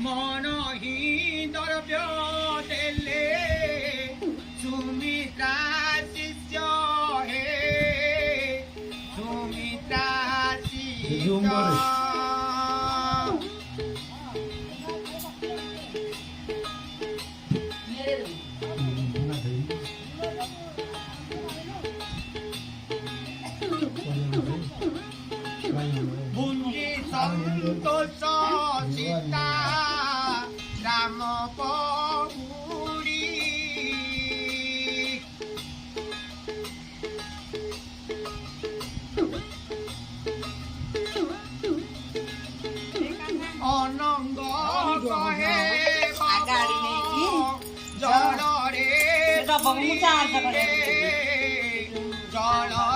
मनही द्रव्य देले सुमित्रा शिष्य हे सुमित्रा शिष्य मुंजी संतोष सीता राम पहुरी अनंग कहे जड़ रे जड़